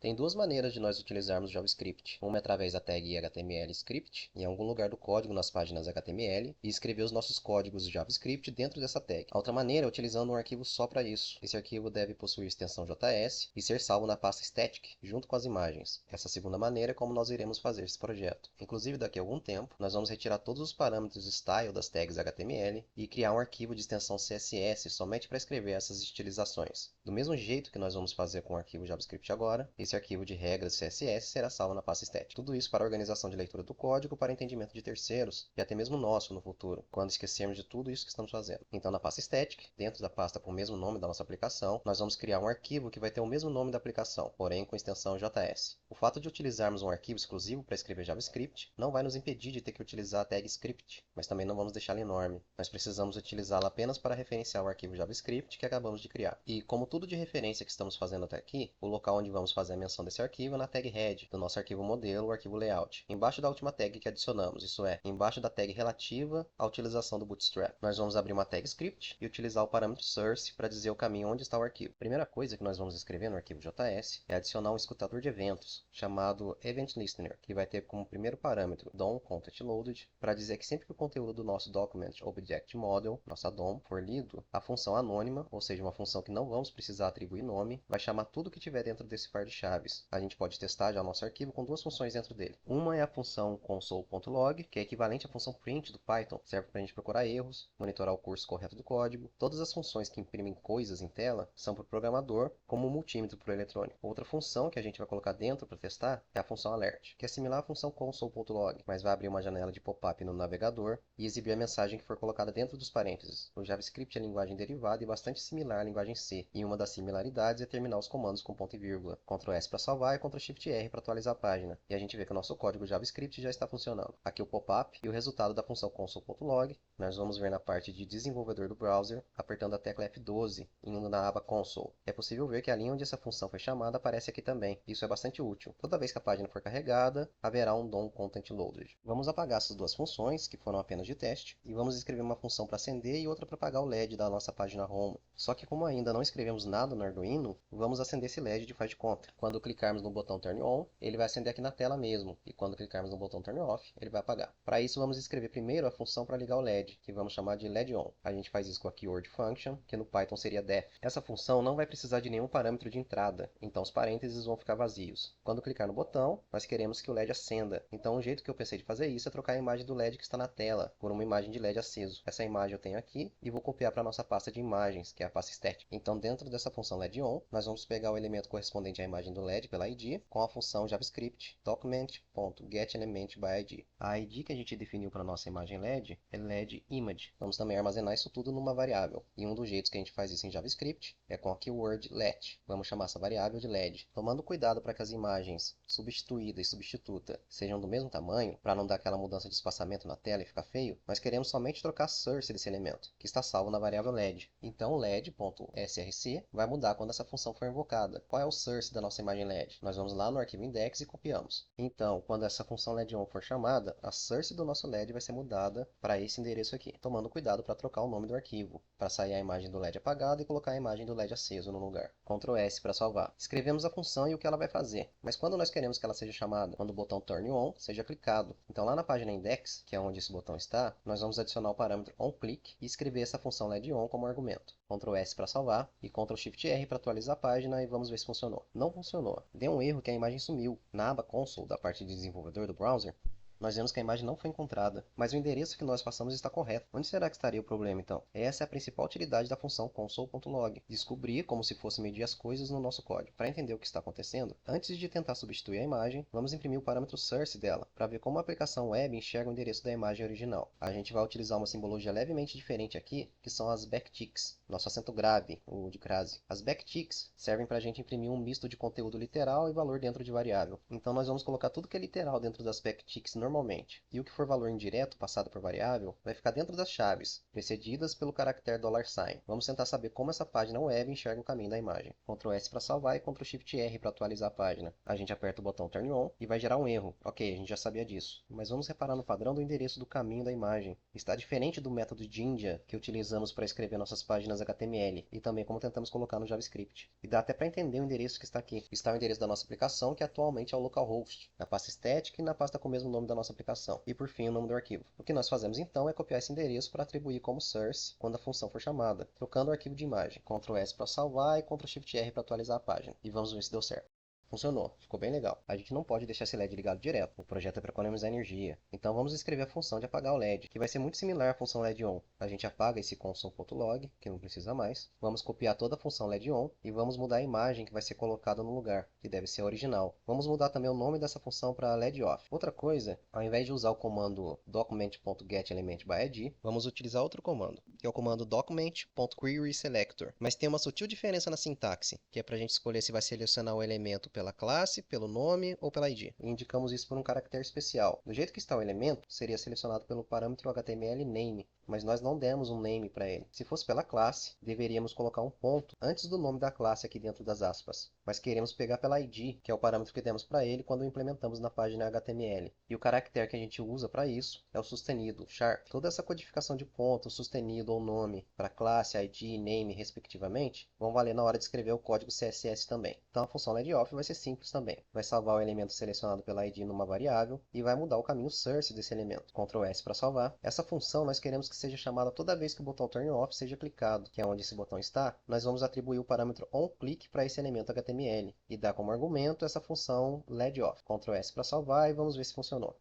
Tem duas maneiras de nós utilizarmos JavaScript. Uma é através da tag HTML script, em algum lugar do código nas páginas HTML, e escrever os nossos códigos de JavaScript dentro dessa tag. A outra maneira é utilizando um arquivo só para isso. Esse arquivo deve possuir extensão JS e ser salvo na pasta static, junto com as imagens. Essa segunda maneira é como nós iremos fazer esse projeto. Inclusive, daqui a algum tempo, nós vamos retirar todos os parâmetros style das tags HTML e criar um arquivo de extensão CSS somente para escrever essas estilizações. Do mesmo jeito que nós vamos fazer com o arquivo JavaScript agora, esse arquivo de regras CSS será salvo na pasta static. Tudo isso para organização de leitura do código, para entendimento de terceiros e até mesmo nosso no futuro, quando esquecermos de tudo isso que estamos fazendo. Então, na pasta static, dentro da pasta com o mesmo nome da nossa aplicação, nós vamos criar um arquivo que vai ter o mesmo nome da aplicação, porém com extensão JS. O fato de utilizarmos um arquivo exclusivo para escrever JavaScript não vai nos impedir de ter que utilizar a tag script, mas também não vamos deixá-la enorme. Nós precisamos utilizá-la apenas para referenciar o arquivo JavaScript que acabamos de criar. E como tudo de referência que estamos fazendo até aqui, o local onde vamos fazer a menção desse arquivo é na tag head do nosso arquivo modelo, o arquivo layout, embaixo da última tag que adicionamos, isso é, embaixo da tag relativa à utilização do Bootstrap. Nós vamos abrir uma tag script e utilizar o parâmetro source para dizer o caminho onde está o arquivo. A primeira coisa que nós vamos escrever no arquivo JS é adicionar um escutador de eventos, chamado Event Listener, que vai ter como primeiro parâmetro DOM Content Loaded, para dizer que sempre que o conteúdo do nosso Document Object Model, nossa DOM, for lido, a função anônima, ou seja, uma função que não vamos precisar atribuir nome, vai chamar tudo que tiver dentro desse par de chaves. A gente pode testar já o nosso arquivo com duas funções dentro dele. Uma é a função console.log, que é equivalente à função print do Python, serve para a gente procurar erros, monitorar o curso correto do código. Todas as funções que imprimem coisas em tela são para o programador, como o multímetro para o eletrônico. Outra função que a gente vai colocar dentro para testar é a função alert, que é similar à função console.log, mas vai abrir uma janela de pop-up no navegador e exibir a mensagem que for colocada dentro dos parênteses. O JavaScript é linguagem derivada e bastante similar à linguagem C, e uma das similaridades é terminar os comandos com ponto e vírgula. Ctrl S para salvar e Ctrl Shift R para atualizar a página. E a gente vê que o nosso código JavaScript já está funcionando. Aqui o pop-up e o resultado da função console.log. Nós vamos ver na parte de desenvolvedor do browser, apertando a tecla F12 e indo na aba console. É possível ver que a linha onde essa função foi chamada aparece aqui também. Isso é bastante útil. Toda vez que a página for carregada, haverá um DOM Content Loaded. Vamos apagar essas duas funções, que foram apenas de teste, e vamos escrever uma função para acender e outra para apagar o LED da nossa página home. Só que como ainda não escrevemos nada no Arduino, vamos acender esse LED de faz de conta. Quando clicarmos no botão Turn On, ele vai acender aqui na tela mesmo, e quando clicarmos no botão Turn Off, ele vai apagar. Para isso, vamos escrever primeiro a função para ligar o LED, que vamos chamar de LED On. A gente faz isso com a keyword function, que no Python seria def. Essa função não vai precisar de nenhum parâmetro de entrada, então os parênteses vão ficar vazios. Quando clicar no botão, nós queremos que o LED acenda. Então o jeito que eu pensei de fazer isso é trocar a imagem do LED que está na tela por uma imagem de LED aceso. Essa imagem eu tenho aqui e vou copiar para a nossa pasta de imagens, que é a pasta static. Então dentro dessa função LED On, nós vamos pegar o elemento correspondente à imagem do LED pela ID com a função JavaScript document.getElementById. A ID que a gente definiu para a nossa imagem LED é LED Image. Vamos também armazenar isso tudo numa variável. E um dos jeitos que a gente faz isso em JavaScript é com a keyword let. Vamos chamar essa variável de LED. Tomando cuidado para que as imagens substituída e substituta sejam do mesmo tamanho, para não dar aquela mudança de espaçamento na tela e ficar feio, nós queremos somente trocar a source desse elemento, que está salvo na variável LED. Então LED.src vai mudar quando essa função for invocada. Qual é o source da nossa imagem LED? Nós vamos lá no arquivo index e copiamos. Então, quando essa função LED_on for chamada, a source do nosso LED vai ser mudada para esse endereço aqui, tomando cuidado para trocar o nome do arquivo, para sair a imagem do LED apagada e colocar a imagem do LED aceso no lugar. Ctrl S para salvar. Escrevemos a função e o que ela vai fazer, mas quando nós queremos que ela seja chamada, quando o botão Turn On seja clicado. Então lá na página index, que é onde esse botão está, nós vamos adicionar o parâmetro onClick e escrever essa função LED_on como argumento. Ctrl S para salvar e Ctrl Shift R para atualizar a página e vamos ver se funcionou. Não funcionou. Deu um erro que a imagem sumiu. Na aba console da parte de desenvolvedor do browser, nós vemos que a imagem não foi encontrada, mas o endereço que nós passamos está correto. Onde será que estaria o problema então? Essa é a principal utilidade da função console.log, descobrir como se fosse medir as coisas no nosso código. Para entender o que está acontecendo, antes de tentar substituir a imagem, vamos imprimir o parâmetro source dela, para ver como a aplicação web enxerga o endereço da imagem original. A gente vai utilizar uma simbologia levemente diferente aqui, que são as backticks, nosso acento grave, o de crase. As backticks servem para a gente imprimir um misto de conteúdo literal e valor dentro de variável. Então nós vamos colocar tudo que é literal dentro das backticks normalmente, e o que for valor indireto passado por variável vai ficar dentro das chaves, precedidas pelo caractere $sign. Vamos tentar saber como essa página web enxerga o caminho da imagem. Ctrl S para salvar e Ctrl Shift R para atualizar a página. A gente aperta o botão Turn On e vai gerar um erro. Ok, a gente já sabia disso. Mas vamos reparar no padrão do endereço do caminho da imagem. Está diferente do método Jinja que utilizamos para escrever nossas páginas páginas HTML e também como tentamos colocar no JavaScript. E dá até para entender o endereço que está aqui. Está o endereço da nossa aplicação, que atualmente é o localhost, na pasta estética e na pasta com o mesmo nome da nossa aplicação. E por fim, o nome do arquivo. O que nós fazemos então é copiar esse endereço para atribuir como source quando a função for chamada, trocando o arquivo de imagem. Ctrl S para salvar e Ctrl Shift R para atualizar a página. E vamos ver se deu certo. Funcionou, ficou bem legal. A gente não pode deixar esse LED ligado direto, o projeto é para economizar energia. Então vamos escrever a função de apagar o LED, que vai ser muito similar à função LED on. A gente apaga esse console.log, que não precisa mais. Vamos copiar toda a função LED on e vamos mudar a imagem que vai ser colocada no lugar, que deve ser a original. Vamos mudar também o nome dessa função para LED off. Outra coisa, ao invés de usar o comando document.getElementById, vamos utilizar outro comando, que é o comando document.querySelector. Mas tem uma sutil diferença na sintaxe, que é para a gente escolher se vai selecionar o elemento pela classe, pelo nome ou pela ID. E indicamos isso por um caractere especial. Do jeito que está o elemento, seria selecionado pelo parâmetro HTML name, mas nós não demos um name para ele. Se fosse pela classe, deveríamos colocar um ponto antes do nome da classe aqui dentro das aspas. Mas queremos pegar pela ID, que é o parâmetro que demos para ele quando o implementamos na página HTML. E o caractere que a gente usa para isso é o sustenido, sharp. Toda essa codificação de ponto, sustenido ou nome para classe, ID e name, respectivamente, vão valer na hora de escrever o código CSS também. Então a função LedOff vai ser simples também. Vai salvar o elemento selecionado pela ID numa variável e vai mudar o caminho source desse elemento. Ctrl S para salvar. Essa função nós queremos que seja chamada toda vez que o botão turn off seja clicado, que é onde esse botão está. Nós vamos atribuir o parâmetro onClick para esse elemento HTML e dar como argumento essa função LedOff. Ctrl S para salvar e vamos ver se funcionou.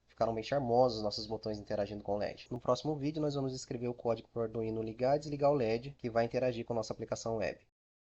Ficaram bem charmosos nossos botões interagindo com o LED. No próximo vídeo nós vamos escrever o código para o Arduino ligar e desligar o LED, que vai interagir com a nossa aplicação web.